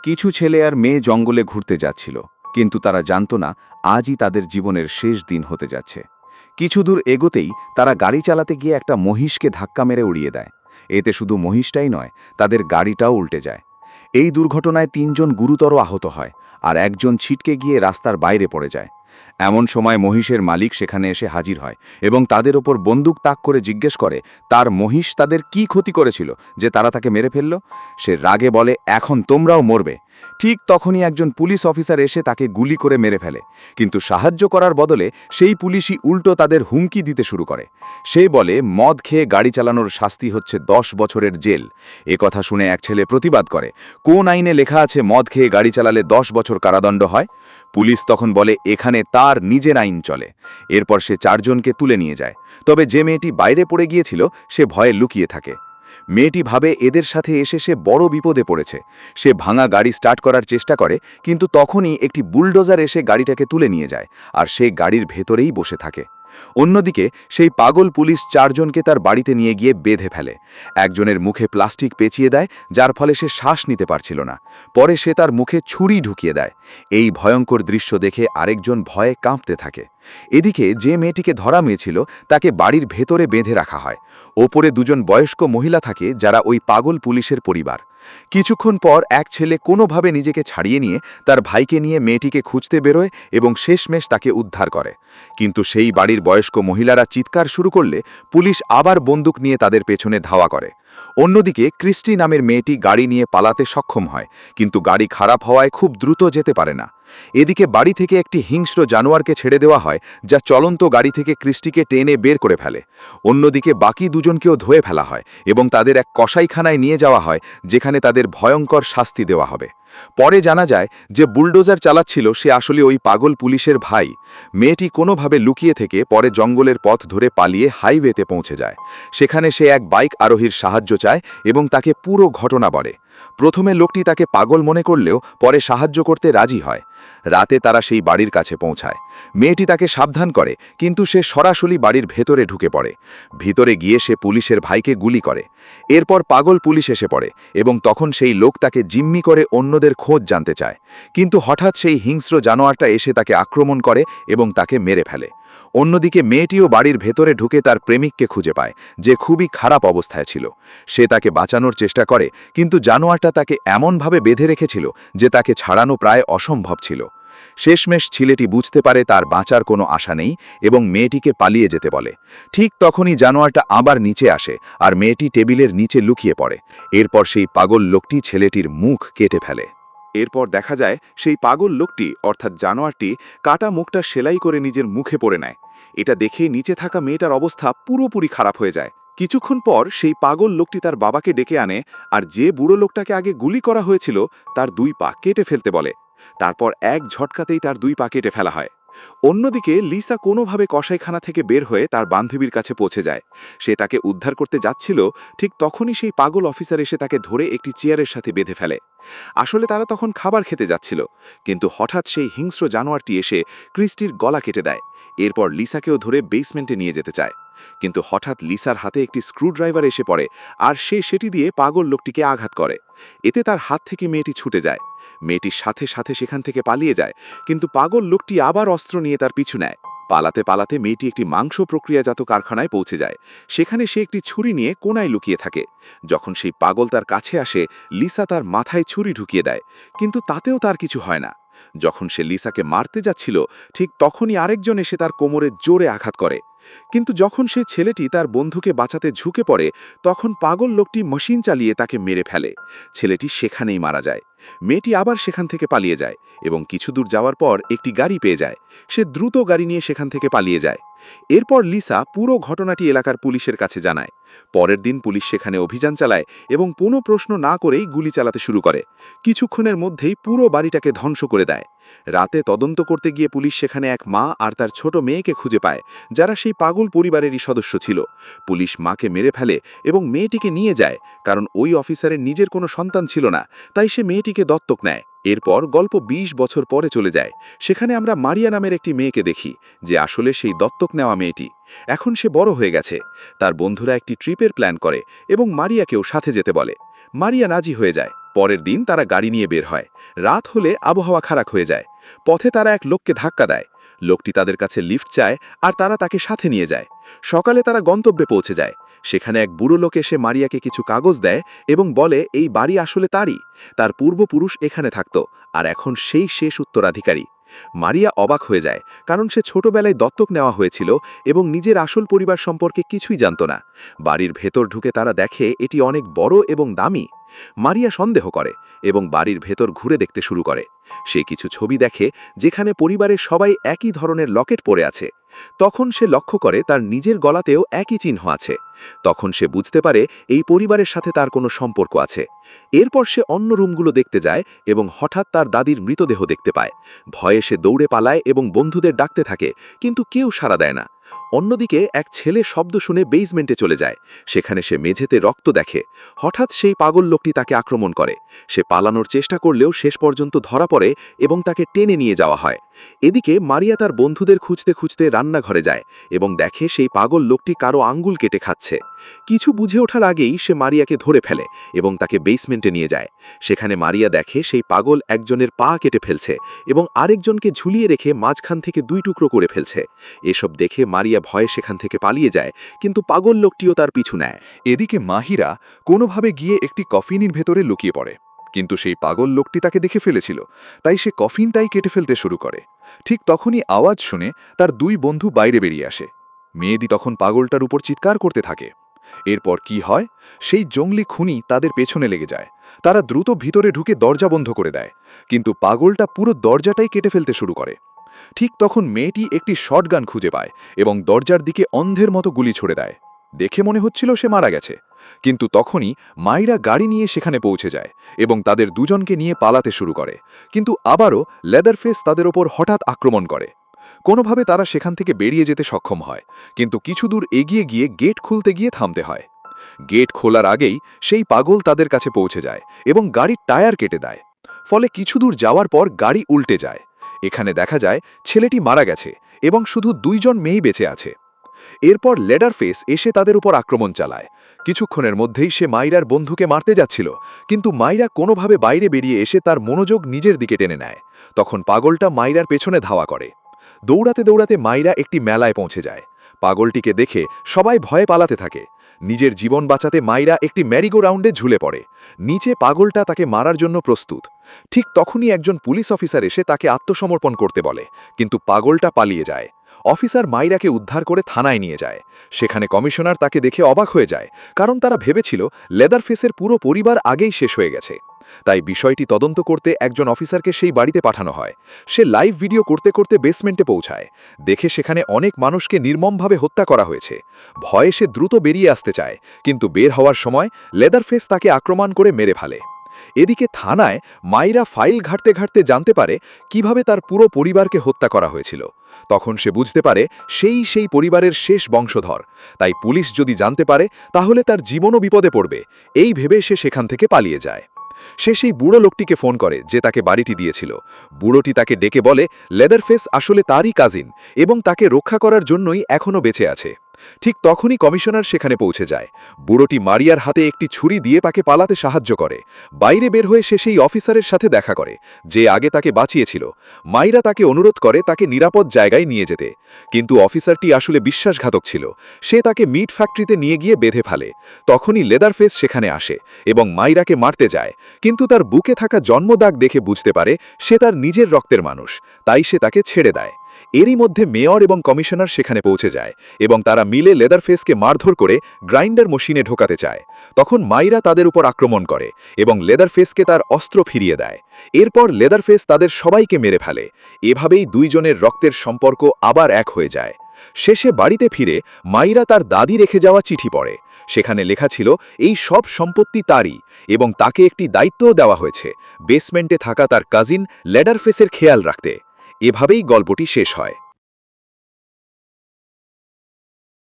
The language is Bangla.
কিছু ছেলে আর মেয়ে জঙ্গলে ঘুরতে যাচ্ছিল, কিন্তু তারা জানত না আজই তাদের জীবনের শেষ দিন হতে যাচ্ছে। কিছু দূর এগোতেই তারা গাড়ি চালাতে গিয়ে একটা মহিষকে ধাক্কা মেরে উড়িয়ে দেয়। এতে শুধু মহিষটাই নয়, তাদের গাড়িটাও উল্টে যায়। এই দুর্ঘটনায় ৩ জন গুরুতর আহত হয়, আর একজন ছিটকে গিয়ে রাস্তার বাইরে পড়ে যায়। এমন সময় মহিষের মালিক সেখানে এসে হাজির হয় এবং তাদের ওপর বন্দুক তাক করে জিজ্ঞেস করে তার মহিষ তাদের কি ক্ষতি করেছিল যে তারা তাকে মেরে ফেলল। সে রাগে বলে, এখন তোমরাও মরবে। ঠিক তখনই একজন পুলিশ অফিসার এসে তাকে গুলি করে মেরে ফেলে, কিন্তু সাহায্য করার বদলে সেই পুলিশই উল্টো তাদের হুমকি দিতে শুরু করে। সে বলে মদ খেয়ে গাড়ি চালানোর শাস্তি হচ্ছে 10 বছরের জেল। কথা শুনে এক ছেলে প্রতিবাদ করে, কোন আইনে লেখা আছে মদ খেয়ে গাড়ি চালালে 10 বছর কারাদণ্ড হয়? পুলিশ তখন বলে এখানে তার নিজের আইন চলে। এরপর সে 4 জনকে তুলে নিয়ে যায়। তবে যে মেয়েটি বাইরে পড়ে গিয়েছিল সে ভয়ে লুকিয়ে থাকে। মেয়েটি ভাবে এদের সাথে এসে সে বড় বিপদে পড়েছে। সে ভাঙা গাড়ি স্টার্ট করার চেষ্টা করে, কিন্তু তখনই একটি বুলডোজার এসে গাড়িটাকে তুলে নিয়ে যায়, আর সে গাড়ির ভেতরেই বসে থাকে। অন্যদিকে সেই পাগল পুলিশ 4 জনকে তার বাড়িতে নিয়ে গিয়ে বেঁধে ফেলে। একজনের মুখে প্লাস্টিক পেঁচিয়ে দেয়, যার ফলে সে শ্বাস নিতে পারছিল না। পরে সে তার মুখে ছুরি ঢুকিয়ে দেয়। এই ভয়ঙ্কর দৃশ্য দেখে আরেকজন ভয়ে কাঁপতে থাকে। এদিকে যে মেয়েটিকে ধরা হয়েছিল তাকে বাড়ির ভেতরে বেঁধে রাখা হয়। ওপরে 2 জন বয়স্ক মহিলা থাকে, যারা ওই পাগল পুলিশের পরিবার। কিছুক্ষণ পর এক ছেলে কোনোভাবে নিজেকে ছাড়িয়ে নিয়ে তার ভাইকে নিয়ে মেয়েটিকে খুঁজতে বেরোয় এবং শেষমেশ তাকে উদ্ধার করে। কিন্তু সেই বাড়ির বয়স্ক মহিলারা চিৎকার শুরু করলে পুলিশ আবার বন্দুক নিয়ে তাদের পেছনে ধাওয়া করে। অন্যদিকে ক্রিস্টি নামের মেয়েটি গাড়ি নিয়ে পালাতে সক্ষম হয়, কিন্তু গাড়ি খারাপ হওয়ায় খুব দ্রুত যেতে পারে না। এদিকে বাড়ি থেকে একটি হিংস্র জানোয়ারকে ছেড়ে দেওয়া হয়, যা চলন্ত গাড়ি থেকে ক্রিস্টিকে টেনে বের করে ফেলে। অন্যদিকে বাকি 2 জনকেও ধুয়ে ফেলা হয় এবং তাদের এক কসাইখানায় নিয়ে যাওয়া হয়, যেখানে তাদের ভয়ঙ্কর শাস্তি দেওয়া হবে। পরে জানা যায় যে বুলডোজার চালাচ্ছিল সে আসলে ওই পাগল পুলিশের ভাই। মেয়েটি কোনোভাবে লুকিয়ে থেকে পরে জঙ্গলের পথ ধরে পালিয়ে হাইওয়েতে পৌঁছে যায়। সেখানে সে এক বাইক আরোহীর সাহায্য চায় এবং তাকে পুরো ঘটনা বলে। প্রথমে লোকটি তাকে পাগল মনে করলেও পরে সাহায্য করতে রাজি হয়। রাতে তারা সেই বাড়ির কাছে পৌঁছায়। মেয়েটি তাকে সাবধান করে, কিন্তু সে সরাসরি বাড়ির ভেতরে ঢুকে পড়ে। ভিতরে গিয়ে সে পুলিশের ভাইকে গুলি করে। এরপর পাগল পুলিশ এসে পড়ে এবং তখন সেই লোক তাকে জিম্মি করে অন্যদের খোঁজ জানতে চায়। কিন্তু হঠাৎ সেই হিংস্র জানোয়ারটা এসে তাকে আক্রমণ করে এবং তাকে মেরে ফেলে। অন্যদিকে মেয়েটিও বাড়ির ভেতরে ঢুকে তার প্রেমিককে খুঁজে পায়, যে খুবই খারাপ অবস্থায় ছিল। সে তাকে বাঁচানোর চেষ্টা করে, কিন্তু জানোয়ারটা তাকে এমনভাবে বেঁধে রেখেছিল যে তাকে ছাড়ানো প্রায় অসম্ভব ছিল। শেষমেশ ছেলেটি বুঝতে পারে তার বাঁচার কোনো আশা নেই এবং মেয়েটিকে পালিয়ে যেতে বলে। ঠিক তখনই জানোয়ারটা আবার নিচে আসে আর মেয়েটি টেবিলের নিচে লুকিয়ে পড়ে। এরপর সেই পাগল লোকটি ছেলেটির মুখ কেটে ফেলে। এরপর দেখা যায় সেই পাগল লোকটি অর্থাৎ জানোয়ারটি কাটা মুখটা সেলাই করে নিজের মুখে পরে নেয়। এটা দেখে নিচে থাকা মেয়েটার অবস্থা পুরোপুরি খারাপ হয়ে যায়। কিছুক্ষণ পর সেই পাগল লোকটি তার বাবাকে ডেকে আনে আর যে বুড়ো লোকটাকে আগে গুলি করা হয়েছিল তার 2 পা কেটে ফেলতে বলে। তারপর এক ঝটকাতেই তার 2 পা কেটে ফেলা হয়। অন্যদিকে লিসা কোনোভাবে কসাইখানা থেকে বের হয়ে তার বান্ধবীর কাছে পৌঁছে যায়। সে তাকে উদ্ধার করতে যাচ্ছিল, ঠিক তখনই সেই পাগল অফিসার এসে তাকে ধরে একটি চেয়ারের সাথে বেঁধে ফেলে। আসলে তারা তখন খাবার খেতে যাচ্ছিল, কিন্তু হঠাৎ সেই হিংস্র জানোয়ারটি এসে ক্রিস্টির গলা কেটে দেয়। এরপর লিসাকেও ধরে বেসমেন্টে নিয়ে যেতে চায়, কিন্তু হঠাৎ লিসার হাতে একটি স্ক্রুড্রাইভার এসে পড়ে আর সে সেটি দিয়ে পাগল লোকটিকে আঘাত করে। এতে তার হাত থেকে মেয়েটি ছুটে যায়। মেয়েটির সাথে সাথে সেখান থেকে পালিয়ে যায়, কিন্তু পাগল লোকটি আবার অস্ত্র নিয়ে তার পিছু নেয়। পালাতে পালাতে মেয়েটি একটি মাংস প্রক্রিয়াজাত কারখানায় পৌঁছে যায়। সেখানে সে একটি ছুরি নিয়ে কোনায় লুকিয়ে থাকে। যখন সেই পাগল তার কাছে আসে, লিসা তার মাথায় ছুরি ঢুকিয়ে দেয়, কিন্তু তাতেও তার কিছু হয় না। যখন সে লিসাকে মারতে যাচ্ছিল, ঠিক তখনই আরেকজন এসে তার কোমরে জোরে আঘাত করে। কিন্তু যখন সেই ছেলেটি তার বন্ধুকে বাঁচাতে ঝুঁকে পড়ে, তখন পাগল লোকটি মেশিন চালিয়ে তাকে মেরে ফেলে। ছেলেটি সেখানেই মারা যায়। মেয়েটি আবার সেখান থেকে পালিয়ে যায় এবং কিছু দূর যাওয়ার পর একটি গাড়ি পেয়ে যায়। সে দ্রুত গাড়ি নিয়ে সেখান থেকে পালিয়ে যায়। এরপর লিসা পুরো ঘটনাটি এলাকার পুলিশের কাছে জানায়। পরের দিন পুলিশ সেখানে অভিযান চালায় এবং কোনো প্রশ্ন না করেই গুলি চালাতে শুরু করে। কিছুক্ষণের মধ্যেই পুরো বাড়িটাকে ধ্বংস করে দেয়। রাতে তদন্ত করতে গিয়ে পুলিশ সেখানে এক মা আর তার ছোট মেয়েকে খুঁজে পায়, যারা সেই পাগল পরিবারেরই সদস্য ছিল। পুলিশ মাকে মেরে ফেলে এবং মেয়েটিকে নিয়ে যায়, কারণ ওই অফিসারের নিজের কোনো সন্তান ছিল না, তাই সে মেয়েটিকে দত্তক নেয়। এরপর গল্প 20 বছর পরে চলে যায়। সেখানে আমরা মারিয়া নামের একটি মেয়েকে দেখি, যে আসলে সেই দত্তক নেওয়া মেয়েটি। এখন সে বড় হয়ে গেছে। তার বন্ধুরা একটি ট্রিপের প্ল্যান করে এবং মারিয়াকেও সাথে যেতে বলে। মারিয়া রাজি হয়ে যায়। পরের দিন তারা গাড়ি নিয়ে বের হয়। রাত হলে আবহাওয়া খারাপ হয়ে যায়। পথে তারা এক লোককে ধাক্কা দেয়। লোকটি তাদের কাছে লিফট চায় আর তারা তাকে সাথে নিয়ে যায়। সকালে তারা গন্তব্যে পৌঁছে যায়। সেখানে এক বুড়ো লোক এসে মারিয়াকে কিছু কাগজ দেয় এবং বলে এই বাড়ি আসলে তারই। তার পূর্বপুরুষ এখানে থাকত আর এখন সেই শেষ উত্তরাধিকারী। মারিয়া অবাক হয়ে যায়, কারণ সে ছোটবেলায় দত্তক নেওয়া হয়েছিল এবং নিজের আসল পরিবার সম্পর্কে কিছুই জানত না। বাড়ির ভেতর ঢুকে তারা দেখে এটি অনেক বড় এবং দামি। মারিয়া সন্দেহ করে এবং বাড়ির ভেতর ঘুরে দেখতে শুরু করে। সে কিছু ছবি দেখে যেখানে পরিবারের সবাই একই ধরনের লকেট পরে আছে। তখন সে লক্ষ্য করে তার নিজের গলাতেও একই চিহ্ন আছে। তখন সে বুঝতে পারে এই পরিবারের সাথে তার কোনো সম্পর্ক আছে। এরপর সে অন্য রুমগুলো দেখতে যায় এবং হঠাৎ তার দাদির মৃতদেহ দেখতে পায়। ভয়ে সে দৌড়ে পালায় এবং বন্ধুদের ডাকতে থাকে, কিন্তু কেউ সাড়া দেয় না। অন্যদিকে এক ছেলে শব্দ শুনে বেসমেন্টে চলে যায়। সেখানে সে মেঝেতে রক্ত দেখে। হঠাৎ সেই পাগল লোকটি তাকে আক্রমণ করে। সে পালানোর চেষ্টা করলেও শেষ পর্যন্ত ধরা পড়ে এবং তাকে টেনে নিয়ে যাওয়া হয়। এদিকে মারিয়া তার বন্ধুদের খুঁজতে খুঁজতে রান্নাঘরে যায় এবং দেখে সেই পাগল লোকটি কারো আঙ্গুল কেটে খাচ্ছে। কিছু বুঝে ওঠার আগেই সে মারিয়াকে ধরে ফেলে এবং তাকে বেসমেন্টে নিয়ে যায়। সেখানে মারিয়া দেখে সেই পাগল একজনের পা কেটে ফেলছে এবং আরেকজনকে ঝুলিয়ে রেখে মাঝখান থেকে 2 টুকরো করে ফেলছে। এসব দেখে মারিয়া ভয়ে সেখান থেকে পালিয়ে যায়, কিন্তু পাগল লোকটিও তার পিছু নেয়। এদিকে মাহিরা কোনোভাবে গিয়ে একটি কফিনের ভেতরে লুকিয়ে পড়ে, কিন্তু সেই পাগল লোকটি তাকে দেখে ফেলেছিল, তাই সে কফিনটাই কেটে ফেলতে শুরু করে। ঠিক তখনই আওয়াজ শুনে তার 2 বন্ধু বাইরে বেরিয়ে আসে। মেয়েদি তখন পাগলটার উপর চিৎকার করতে থাকে। এরপর কি হয়, সেই জঙ্গলি খুনি তাদের পেছনে লেগে যায়। তারা দ্রুত ভিতরে ঢুকে দরজা বন্ধ করে দেয়, কিন্তু পাগলটা পুরো দরজাটাই কেটে ফেলতে শুরু করে। ঠিক তখন মেয়েটি একটি শটগান খুঁজে পায় এবং দরজার দিকে অন্ধের মতো গুলি ছুড়ে দেয়। দেখে মনে হচ্ছিল সে মারা গেছে, কিন্তু তখনই মাইরা গাড়ি নিয়ে সেখানে পৌঁছে যায় এবং তাদের দুজনকে নিয়ে পালাতে শুরু করে। কিন্তু আবারও লেদারফেস তাদের ওপর হঠাৎ আক্রমণ করে। কোনোভাবে তারা সেখান থেকে বেরিয়ে যেতে সক্ষম হয়, কিন্তু কিছু দূর এগিয়ে গিয়ে গেট খুলতে গিয়ে থামতে হয়। গেট খোলার আগেই সেই পাগল তাদের কাছে পৌঁছে যায় এবং গাড়ির টায়ার কেটে দেয়। ফলে কিছু দূর যাওয়ার পর গাড়ি উল্টে যায়। এখানে দেখা যায় ছেলেটি মারা গেছে এবং শুধু 2 জন মেয়ে বেঁচে আছে। এরপর লেডারফেস এসে তাদের উপর আক্রমণ চালায়। কিছুক্ষণের মধ্যেই সে মাইরার বন্ধুকে মারতে যাচ্ছিল, কিন্তু মাইরা কোনোভাবে বাইরে বেরিয়ে এসে তার মনোযোগ নিজের দিকে টেনে নেয়। তখন পাগলটা মাইরার পেছনে ধাওয়া করে। দৌড়াতে দৌড়াতে মাইরা একটি মেলায় পৌঁছে যায়। পাগলটিকে দেখে সবাই ভয়ে পালাতে থাকে। নিজের জীবন বাঁচাতে মাইরা একটি ম্যারিগো রাউন্ডে ঝুলে পড়ে। নিচে পাগলটা তাকে মারার জন্য প্রস্তুত। ঠিক তখনই একজন পুলিশ অফিসার এসে তাকে আত্মসমর্পণ করতে বলে, কিন্তু পাগলটা পালিয়ে যায়। অফিসার মাইরাকে উদ্ধার করে থানায় নিয়ে যায়। সেখানে কমিশনার তাকে দেখে অবাক হয়ে যায়, কারণ তারা ভেবেছিল লেদারফেসের পুরো পরিবার আগেই শেষ হয়ে গেছে। তাই বিষয়টি তদন্ত করতে একজন অফিসারকে সেই বাড়িতে পাঠানো হয়। সে লাইভ ভিডিও করতে করতে বেসমেন্টে পৌঁছায়। দেখে সেখানে অনেক মানুষকে নির্মমভাবে হত্যা করা হয়েছে। ভয়ে সে দ্রুত বেরিয়ে আসতে চায়, কিন্তু বের হওয়ার সময় লেদারফেস তাকে আক্রমণ করে মেরে ফেলে। এদিকে থানায় মাইরা ফাইল ঘাঁটতে ঘাঁটতে জানতে পারে কিভাবে তার পুরো পরিবারকে হত্যা করা হয়েছিল। তখন সে বুঝতে পারে সেই পরিবারের শেষ বংশধর। তাই পুলিশ যদি জানতে পারে তাহলে তার জীবনও বিপদে পড়বে। এই ভেবে সে সেখান থেকে পালিয়ে যায়। সে সেই বুড়ো লোকটিকে ফোন করে যে তাকে বাড়িটি দিয়েছিল। বুড়োটি তাকে ডেকে বলে লেদারফেস আসলে তারই কাজিন এবং তাকে রক্ষা করার জন্যই এখনও বেঁচে আছে। ঠিক তখনই কমিশনার সেখানে পৌঁছে যায়। বুড়োটি মারিয়ার হাতে একটি ছুরি দিয়ে তাকে পালাতে সাহায্য করে। বাইরে বের হয়ে সে সেই অফিসারের সাথে দেখা করে যে আগে তাকে বাঁচিয়েছিল। মাইরা তাকে অনুরোধ করে তাকে নিরাপদ জায়গায় নিয়ে যেতে, কিন্তু অফিসারটি আসলে বিশ্বাসঘাতক ছিল। সে তাকে মিট ফ্যাক্টরিতে নিয়ে গিয়ে বেঁধে ফেলে। তখনই লেদারফেস সেখানে আসে এবং মাইরাকে মারতে যায়, কিন্তু তার বুকে থাকা জন্মদাগ দেখে বুঝতে পারে সে তার নিজের রক্তের মানুষ, তাই সে তাকে ছেড়ে দেয়। এরই মধ্যে মেয়র এবং কমিশনার সেখানে পৌঁছে যায় এবং তারা মিলে লেদারফেসকে মারধর করে গ্রাইন্ডার মেশিনে ঢোকাতে চায়। তখন মাইরা তাদের উপর আক্রমণ করে এবং লেদারফেসকে তার অস্ত্র ফিরিয়ে দেয়। এরপর লেদারফেস তাদের সবাইকে মেরে ফেলে। এভাবেই 2 জনের রক্তের সম্পর্ক আবার এক হয়ে যায়। শেষে বাড়িতে ফিরে মাইরা তার দাদি রেখে যাওয়া চিঠি পড়ে। সেখানে লেখা ছিল এই সব সম্পত্তি তারই এবং তাকে একটি দায়িত্বও দেওয়া হয়েছে, বেসমেন্টে থাকা তার কাজিন লেদারফেসের খেয়াল রাখতে। এভাবেই গল্পটি শেষ হয়।